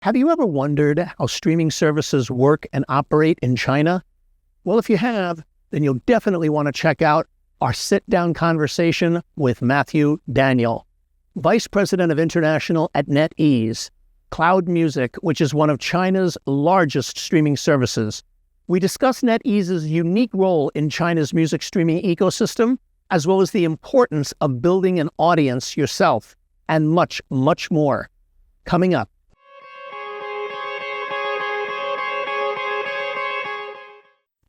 Have you ever wondered how streaming services work and operate in China? Well, if you have, then you'll definitely want to check out our sit-down conversation with Mathew Daniel, Vice President of International at NetEase Cloud Music, which is one of China's largest streaming services. We discuss NetEase's unique role in China's music streaming ecosystem, as well as the importance of building an audience yourself, and much, much more. Coming up.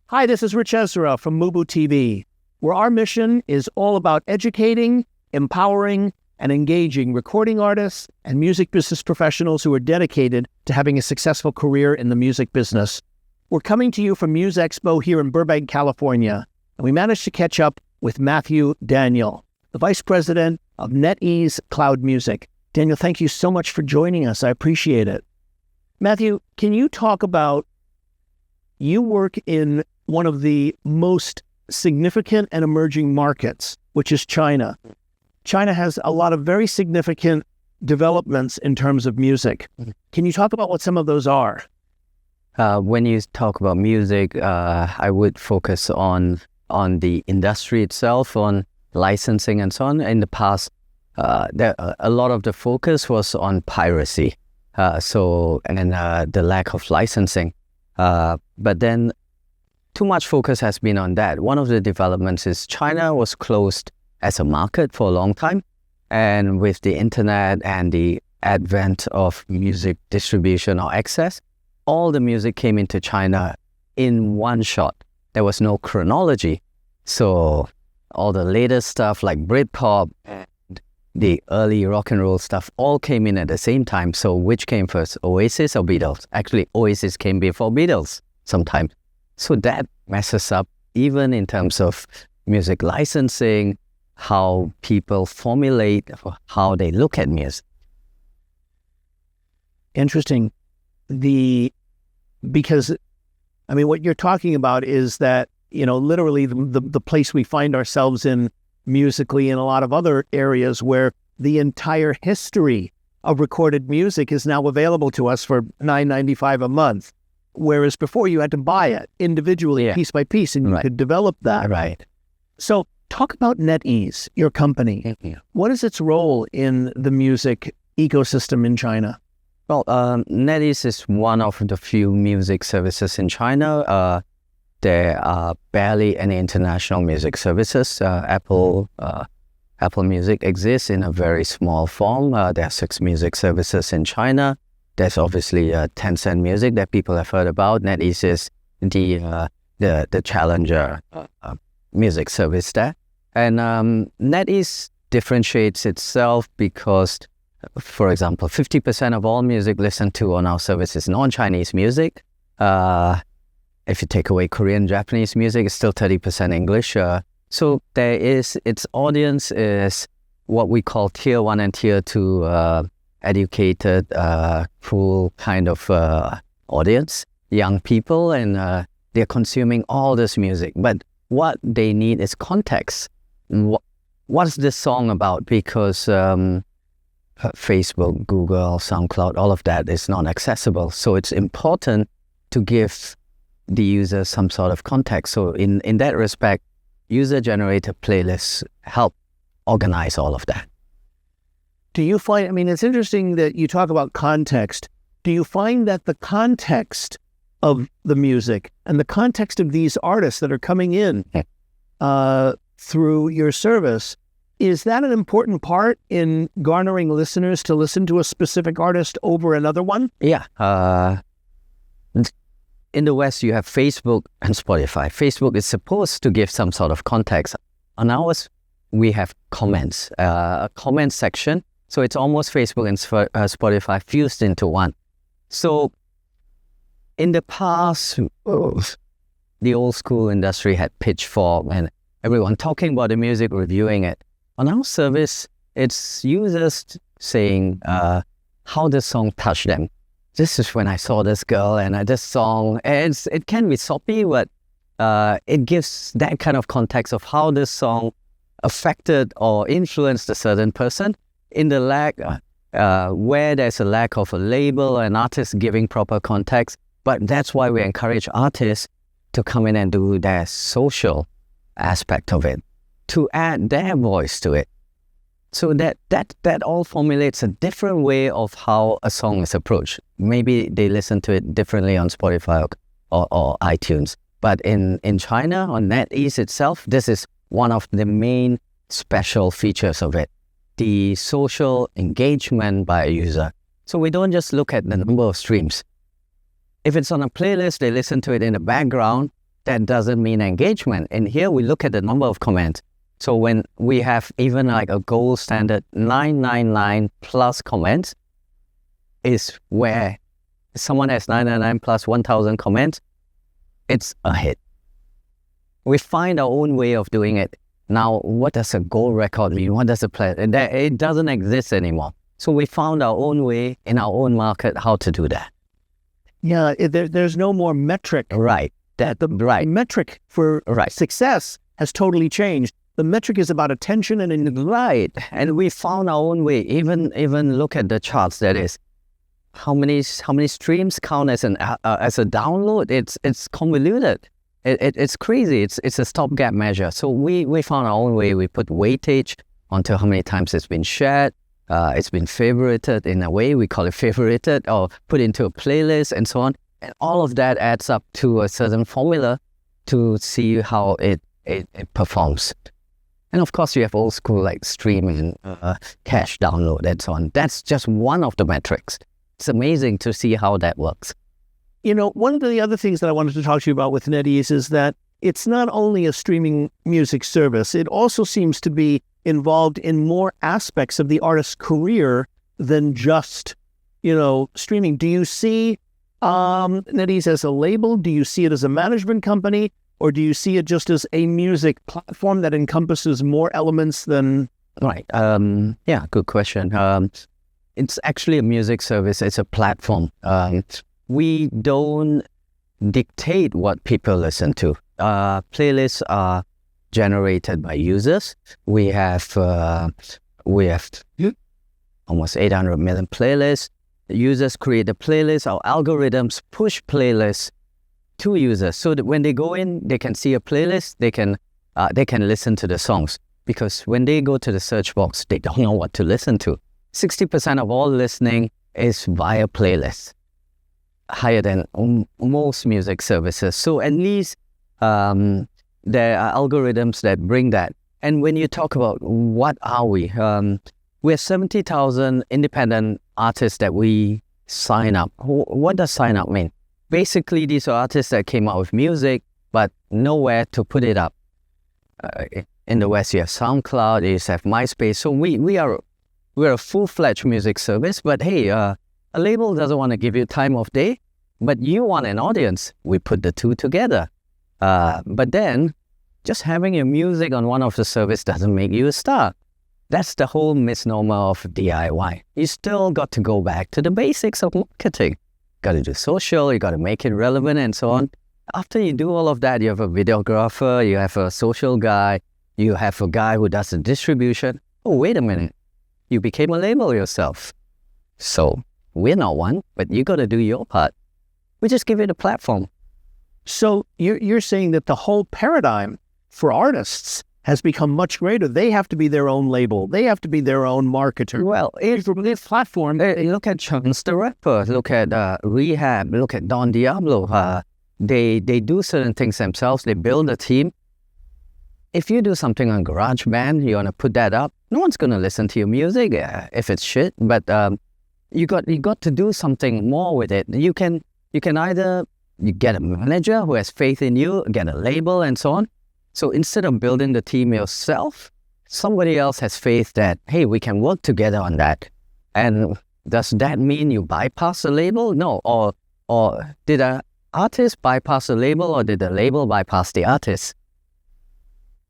Hi, this is Rich Ezra from MUBUTV, where our mission is all about educating, empowering, and engaging recording artists and music business professionals who are dedicated to having a successful career in the music business. We're coming to you from Muse Expo here in Burbank, California, and we managed to catch up with Mathew Daniel, the Vice President of NetEase Cloud Music. Daniel, thank you so much for joining us. I appreciate it. Mathew, can you talk about, you work in one of the most significant and emerging markets, which is China. China has a lot of very significant developments in terms of music. Can you talk about what some of those are? When you talk about music, I would focus on the industry itself, on licensing and so on. In the past, a lot of the focus was on piracy, and the lack of licensing. But then too much focus has been on that. One of the developments is China was closed as a market for a long time. And with the internet and the advent of music distribution or access, all the music came into China in one shot. There was no chronology. So all the latest stuff like Britpop and the early rock and roll stuff all came in at the same time. So which came first, Oasis or Beatles? Actually, Oasis came before Beatles sometimes. So that messes up even in terms of music licensing, how people formulate, how they look at music. Interesting. Because what you're talking about is that, literally the place we find ourselves in musically and a lot of other areas where the entire history of recorded music is now available to us for $9.95 a month. Whereas before you had to buy it individually, piece by piece, and you could develop that. Right. So talk about NetEase, your company. What is its role in the music ecosystem in China? Well, NetEase is one of the few music services in China. There are barely any international music services. Apple Music exists in a very small form. There are 6 music services in China. There's obviously Tencent Music that people have heard about. NetEase is the challenger music service there. And NetEase differentiates itself because, for example, 50% of all music listened to on our service is non-Chinese music. If you take away Korean, Japanese music, it's still 30% English. So its audience is what we call Tier 1 and Tier 2 educated, full kind of audience, young people, and they're consuming all this music. But what they need is context. What's this song about? Because Facebook, Google, SoundCloud, all of that is not accessible. So it's important to give the user some sort of context. So in that respect, user-generated playlists help organize all of that. Do you find, it's interesting that you talk about context. Do you find that the context of the music and the context of these artists that are coming in through your service, is that an important part in garnering listeners to listen to a specific artist over another one? Yeah. In the West, you have Facebook and Spotify. Facebook is supposed to give some sort of context. On ours, we have comments, a comment section. So it's almost Facebook and Spotify fused into one. So in the past, the old school industry had Pitchfork and everyone talking about the music, reviewing it. On our service, it's users saying how the song touched them. This is when I saw this girl and this song. And it can be soppy, but it gives that kind of context of how this song affected or influenced a certain person. In the lag, where there's a lack of a label and artists giving proper context. But that's why we encourage artists to come in and do their social aspect of it, to add their voice to it. So that all formulates a different way of how a song is approached. Maybe they listen to it differently on Spotify or iTunes. But in China, on NetEase itself, this is one of the main special features of it, the social engagement by a user. So we don't just look at the number of streams. If it's on a playlist, they listen to it in the background, that doesn't mean engagement. And here we look at the number of comments. So when we have even like a gold standard 999 plus comments is where someone has 999 plus 1,000 comments, it's a hit. We find our own way of doing it. Now, what does a gold record mean? What does it doesn't exist anymore. So we found our own way in our own market how to do that. Yeah, there's no more metric. Right. The metric for success has totally changed. The metric is about attention and right. And we found our own way. Even look at the charts. That is, how many streams count as a download? It's convoluted. It's crazy. It's a stopgap measure. So we found our own way. We put weightage onto how many times it's been shared. It's been favorited in a way. We call it favorited or put into a playlist and so on. And all of that adds up to a certain formula to see how it performs. And of course, you have old school like streaming, cache download and so on. That's just one of the metrics. It's amazing to see how that works. You know, one of the other things that I wanted to talk to you about with NetEase is that it's not only a streaming music service, it also seems to be involved in more aspects of the artist's career than just, streaming. Do you see NetEase as a label? Do you see it as a management company? Or do you see it just as a music platform that encompasses more elements than... Right. Yeah, good question. It's actually a music service. It's a platform. We don't dictate what people listen to. Playlists are generated by users. We have almost 800 million playlists. The users create the playlist. Our algorithms push playlists to users so that when they go in, they can see a playlist. They can listen to the songs, because when they go to the search box, they don't know what to listen to. 60% of all listening is via playlists, higher than most music services. So at least there are algorithms that bring that. And when you talk about what are we have 70,000 independent artists that we sign up. What does sign up mean? Basically, these are artists that came out with music, but nowhere to put it up. In the West, you have SoundCloud, you have MySpace. So we're a full-fledged music service. But hey, a label doesn't want to give you time of day, but you want an audience. We put the two together. But then, just having your music on one of the service doesn't make you a star. That's the whole misnomer of DIY. You still got to go back to the basics of marketing. Got to do social, you got to make it relevant and so on. After you do all of that, you have a videographer, you have a social guy, you have a guy who does the distribution. Oh, wait a minute. You became a label yourself. So we're not one, but you got to do your part. We just give it a platform. So you're saying that the whole paradigm for artists has become much greater. They have to be their own label. They have to be their own marketer. Well, it's a platform. Look at Chance the Rapper. Look at Rehab. Look at Don Diablo. They do certain things themselves. They build a team. If you do something on GarageBand, you want to put that up, no one's going to listen to your music if it's shit. But you got to do something more with it. You can either you get a manager who has faith in you, get a label, and so on. So instead of building the team yourself, somebody else has faith that, hey, we can work together on that. And does that mean you bypass the label? No. Or did an artist bypass the label, or did the label bypass the artist?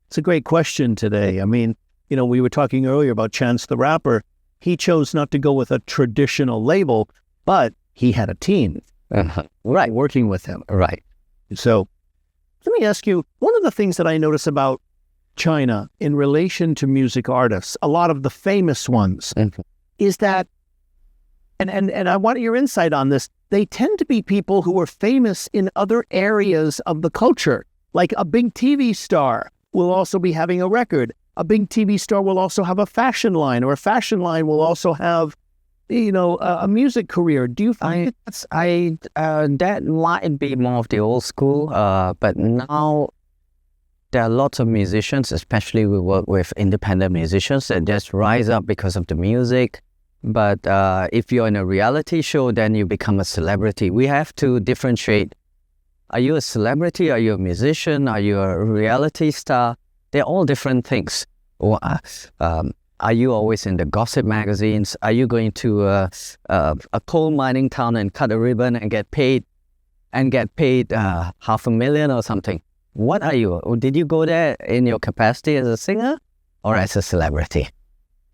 It's a great question today. I mean, we were talking earlier about Chance the Rapper. He chose not to go with a traditional label, but he had a team. Right. Working with him. Right. So let me ask you, one of the things that I notice about China in relation to music artists, a lot of the famous ones, is that And I want your insight on this. They tend to be people who are famous in other areas of the culture. Like a big TV star will also be having a record. A big TV star will also have a fashion line, or a fashion line will also have, a music career. Do you find that might be more of the old school, but now there are lots of musicians, especially we work with independent musicians that just rise up because of the music. But if you're in a reality show, then you become a celebrity. We have to differentiate. Are you a celebrity? Are you a musician? Are you a reality star? They're all different things. Or, are you always in the gossip magazines? Are you going to a coal mining town and cut a ribbon and get paid $500,000 or something? What are you? Did you go there in your capacity as a singer or as a celebrity?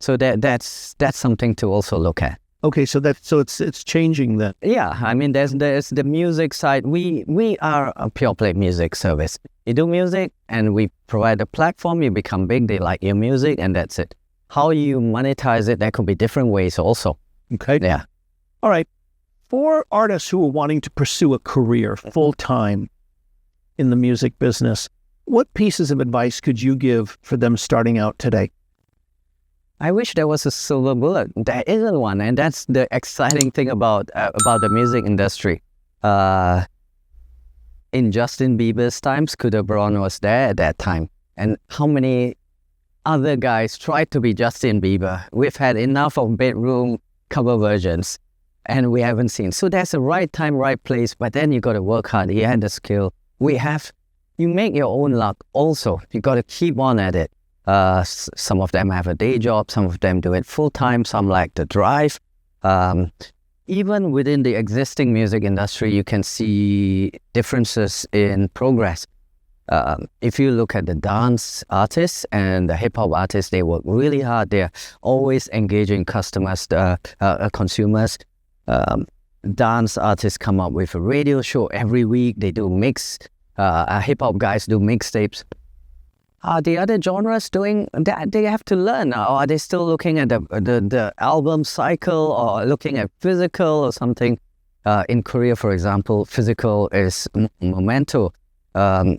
So that's something to also look at. Okay, so it's changing then. Yeah, I mean, there's the music side. We are a pure play music service. You do music, and we provide a platform. You become big. They like your music, and that's it. How you monetize it, there could be different ways also. Okay. Yeah. All right. For artists who are wanting to pursue a career full time in the music business, what pieces of advice could you give for them starting out today? I wish there was a silver bullet. There isn't one, and that's the exciting thing about the music industry. In Justin Bieber's time, Scooter Braun was there at that time, and how many other guys tried to be Justin Bieber? We've had enough of bedroom cover versions, and we haven't seen. So there's a right time, right place, but then you got to work hard. You had the skill. You make your own luck. Also, you got to keep on at it. Some of them have a day job, some of them do it full-time, some like to drive. Even within the existing music industry, you can see differences in progress. If you look at the dance artists and the hip-hop artists, they work really hard. They're always engaging customers, consumers. Dance artists come up with a radio show every week. They do hip-hop guys do mixtapes. Are the other genres doing that? They have to learn. Or are they still looking at the album cycle or looking at physical or something? In Korea, for example, physical is Memento. A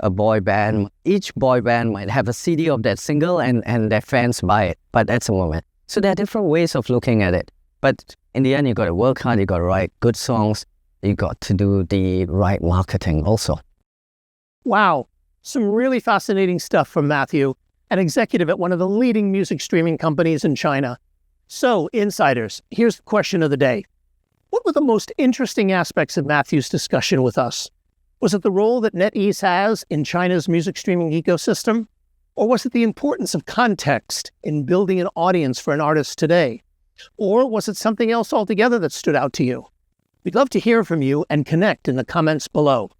boy band, each boy band might have a CD of that single and their fans buy it, but that's a moment. So there are different ways of looking at it. But in the end, you got to work hard, you got to write good songs, you got to do the right marketing also. Wow. Some really fascinating stuff from Mathew, an executive at one of the leading music streaming companies in China. So, insiders, here's the question of the day. What were the most interesting aspects of Mathew's discussion with us? Was it the role that NetEase has in China's music streaming ecosystem? Or was it the importance of context in building an audience for an artist today? Or was it something else altogether that stood out to you? We'd love to hear from you and connect in the comments below.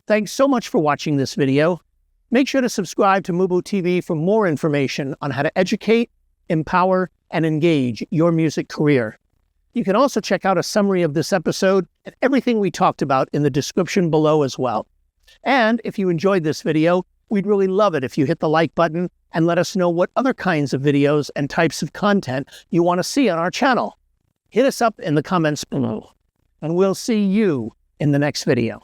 Thanks so much for watching this video. Make sure to subscribe to MUBUTV for more information on how to educate, empower, and engage your music career. You can also check out a summary of this episode and everything we talked about in the description below as well. And if you enjoyed this video, we'd really love it if you hit the like button and let us know what other kinds of videos and types of content you want to see on our channel. Hit us up in the comments below, and we'll see you in the next video.